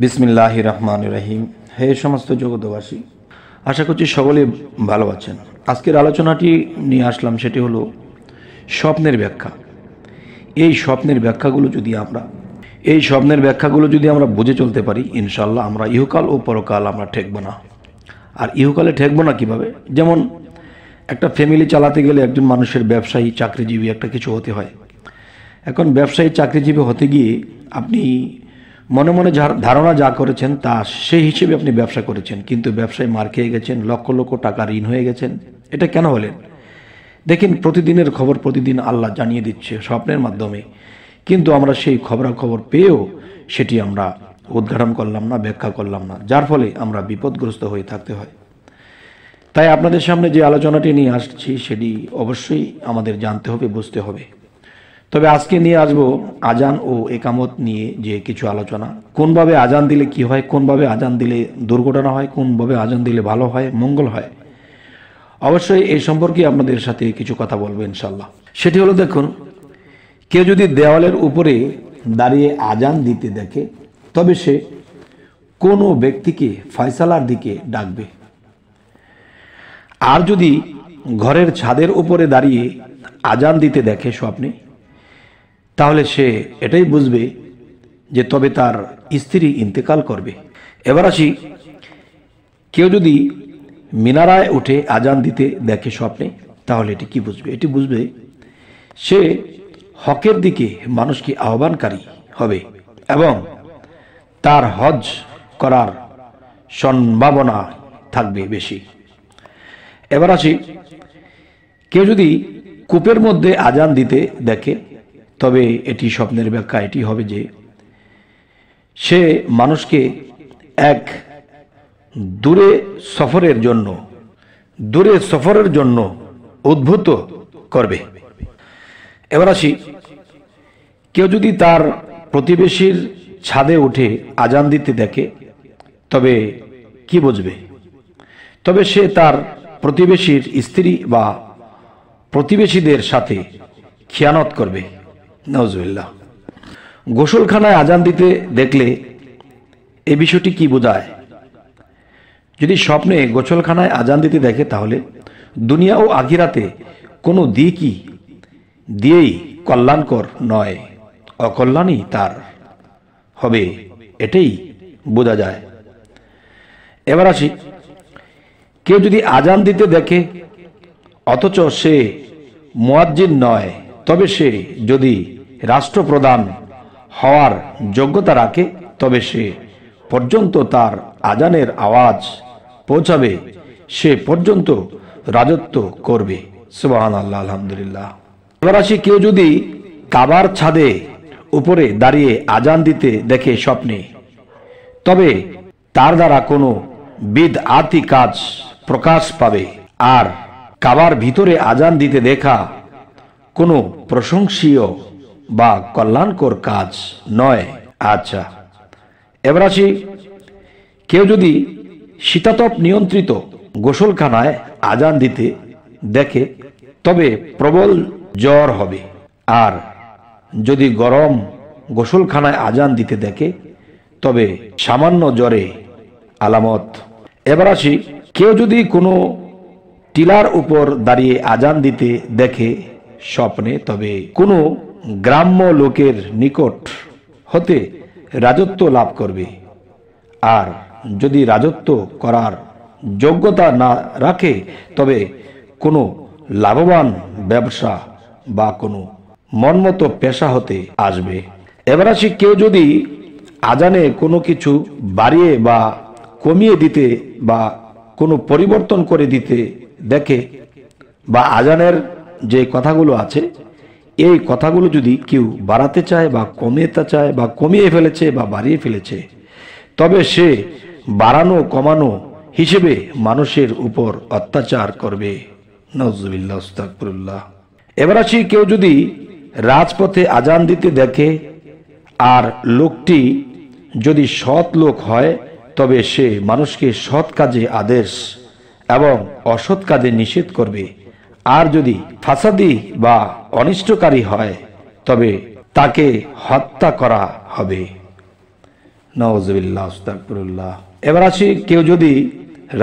বিসমিল্লাহির রহমানির রহিম। হে সমস্ত জগতবাসী, আশা করছি সকলে ভালো আছেন। আজকের আলোচনাটি নিয়ে আসলাম, সেটি হলো স্বপ্নের ব্যাখ্যা। এই স্বপ্নের ব্যাখ্যাগুলো যদি আমরা বুঝে চলতে পারি, ইনশাল্লাহ আমরা ইহকাল ও পরকাল আমরা ঠেকবো না। আর ইহকালে ঠেকবো না কিভাবে? যেমন একটা ফ্যামিলি চালাতে গেলে একজন মানুষের ব্যবসায়ী, চাকরিজীবী একটা কিছু হতে হয়। এখন ব্যবসায়ী, চাকরিজীবী হতে গিয়ে আপনি মনে মনে ধারণা যা করেছেন তা সেই হিসেবে আপনি ব্যবসা করেছেন, কিন্তু ব্যবসায় মার খেয়ে গেছেন, লক্ষ লক্ষ টাকা ঋণ হয়ে গেছেন। এটা কেন হলেন? দেখেন, প্রতিদিনের খবর প্রতিদিন আল্লাহ জানিয়ে দিচ্ছে স্বপ্নের মাধ্যমে, কিন্তু আমরা সেই খবরাখবর পেয়েও সেটি আমরা উদ্ঘাটন করলাম না, ব্যাখ্যা করলাম না, যার ফলে আমরা বিপদগ্রস্ত হয়ে থাকতে হয়। তাই আপনাদের সামনে যে আলোচনাটি নিয়ে আসছি সেটি অবশ্যই আমাদের জানতে হবে, বুঝতে হবে। তবে আজকে নিয়ে আসবো আজান ও একামত নিয়ে যে কিছু আলোচনা। কোনভাবে আজান দিলে কি হয়, কোনভাবে আজান দিলে দুর্ঘটনা হয়, কোনভাবে আজান দিলে ভালো হয়, মঙ্গল হয়। অবশ্যই এই সম্পর্কে আপনাদের সাথে কিছু কথা বলবো ইনশাল্লাহ। সেটি হলো, দেখুন, কেউ যদি দেওয়ালের উপরে দাঁড়িয়ে আজান দিতে দেখে, তবে সে কোনো ব্যক্তিকে ফয়সালার দিকে ডাকবে। আর যদি ঘরের ছাদের উপরে দাঁড়িয়ে আজান দিতে দেখে স্বপ্নে, তাহলে সে এটাই বুঝবে যে তবে তার স্ত্রী ইন্তেকাল করবে। এবার আসি, কেউ যদি মিনারায় উঠে আজান দিতে দেখে স্বপ্নে, তাহলে এটি কি বুঝবে? এটি বুঝবে সে হকের দিকে মানুষকে আহ্বানকারী হবে এবং তার হজ করার সম্ভাবনা থাকবে বেশি। এবার আসি, কেউ যদি কূপের মধ্যে আজান দিতে দেখে, তবে এটি স্বপ্নের ব্যাখ্যা এটি হবে যে সে মানুষকে এক দূরে সফরের জন্য উদ্ভূত করবে। এবার আসি, কেউ যদি তার প্রতিবেশীর ছাদে উঠে আজান দিতে দেখে, তবে কি বুঝবে? তবে সে তার প্রতিবেশীর স্ত্রী বা প্রতিবেশীদের সাথে খিয়ানত করবে। নাউজুবিল্লাহ। গোসলখানায় আজান দিতে দেখলে এই বিষয়টি কি বোঝায়? যদি স্বপ্নে গোসলখানায় আজান দিতে দেখে, তাহলে দুনিয়া ও আখিরাতে কোনো দিয়েই কল্যাণকর নয়, অকল্যাণই তার হবে, এটাই বোঝা যায়। এবার আসি, কেউ যদি আজান দিতে দেখে অথচ সে মুয়াজ্জিন নয়, তবে সে যদি রাষ্ট্রপ্রধান হওয়ার যোগ্যতা রাখে, তবে সে পর্যন্ত তার আজানের আওয়াজ পৌঁছাবে, সে পর্যন্ত রাজত্ব করবে। সুবহানাল্লাহ, আলহামদুলিল্লাহ। এবার আসি, কেউ যদি কাবার ছাদে উপরে দাঁড়িয়ে আজান দিতে দেখে স্বপ্নে, তবে তার দ্বারা কোনো বিদআতি কাজ প্রকাশ পাবে, আর কাবার ভিতরে আজান দিতে দেখা কোনো প্রশংসনীয় বা কল্যাণকর কাজ নয়। আচ্ছা, এবার আসি, কেউ যদি শীতাতপ নিয়ন্ত্রিত গোসলখানায় আজান দিতে দেখে, তবে প্রবল জ্বর হবে, আর যদি গরম গোসলখানায় আজান দিতে দেখে, তবে সামান্য জ্বরে আলামত। এবার আসি, কেউ যদি কোনো টিলার উপর দাঁড়িয়ে আজান দিতে দেখে স্বপ্নে, তবে কোনো গ্রাম্য লোকের নিকট হতে রাজত্ব লাভ করবে, আর যদি রাজত্ব করার যোগ্যতা না রাখে, তবে কোনো লাভবান ব্যবসা বা কোনো মনমতো পেশা হতে আসবে। এবার আসি, কেউ যদি আজানে কোনো কিছু বাড়িয়ে বা কমিয়ে দিতে বা কোনো পরিবর্তন করে দিতে দেখে, বা আজানের যে কথাগুলো আছে এই কথাগুলো যদি কেউ বাড়াতে চায় বা কমাতে চায়, বা কমিয়ে ফেলেছে বা বাড়িয়ে ফেলেছে, তবে সে বাড়ানো কমানো হিসেবে মানুষের উপর অত্যাচার করবে। নাউজুবিল্লাহ, আস্তাগফিরুল্লাহ। এবার আসি, কেউ যদি রাজপথে আজান দিতে দেখে আর লোকটি যদি সৎ লোক হয়, তবে সে মানুষকে সৎ কাজে আদেশ এবং অসৎ কাজে নিষেধ করবে, আর যদি ফাসাদি বা অনিষ্টকারী হয়, তবে তাকে হত্যা করা হবে। নাউযুবিল্লাহ, আস্তাগফিরুল্লাহ। এবার আসি, কেউ যদি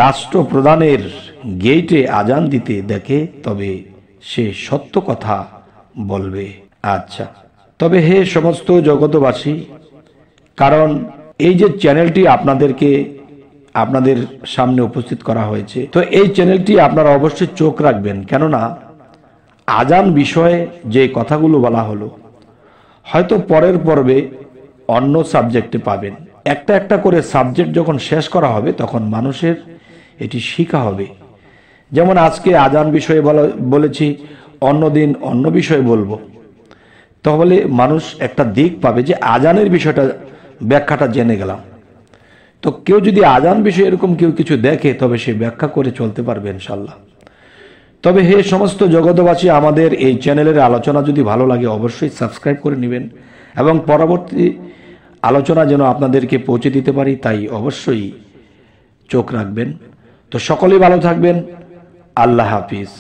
রাষ্ট্রপ্রধানের গেটে আজান দিতে দেখে তবে সে সত্য কথা বলবে। আচ্ছা, তবে হে সমস্ত জগতবাসী, কারণ এই যে চ্যানেলটি আপনাদের সামনে উপস্থিত করা হয়েছে, তো এই চ্যানেলটি আপনারা অবশ্যই চোখ রাখবেন, কেননা আজান বিষয়ে যে কথাগুলো বলা হলো হয়তো পরের পর্বে অন্য সাবজেক্টে পাবেন। একটা একটা করে সাবজেক্ট যখন শেষ করা হবে তখন মানুষের এটি শিখা হবে। যেমন আজকে আজান বিষয়ে বলেছি, অন্যদিন অন্য বিষয়ে বলবো, তাহলে মানুষ একটা দিক পাবে যে আজানের বিষয়টা, ব্যাখ্যাটা জেনে গেলাম। তো কেউ যদি আজান বিষয়ে এরকম কেউ কিছু দেখে তবে সে ব্যাখ্যা করে চলতে পারবে ইনশাল্লাহ। তবে হে সমস্ত জগতবাসী, আমাদের এই চ্যানেলের আলোচনা যদি ভালো লাগে অবশ্যই সাবস্ক্রাইব করে নেবেন এবং পরবর্তী আলোচনা যেন আপনাদেরকে পৌঁছে দিতে পারি তাই অবশ্যই চোখ রাখবেন। তো সকলেই ভালো থাকবেন। আল্লাহ হাফিজ।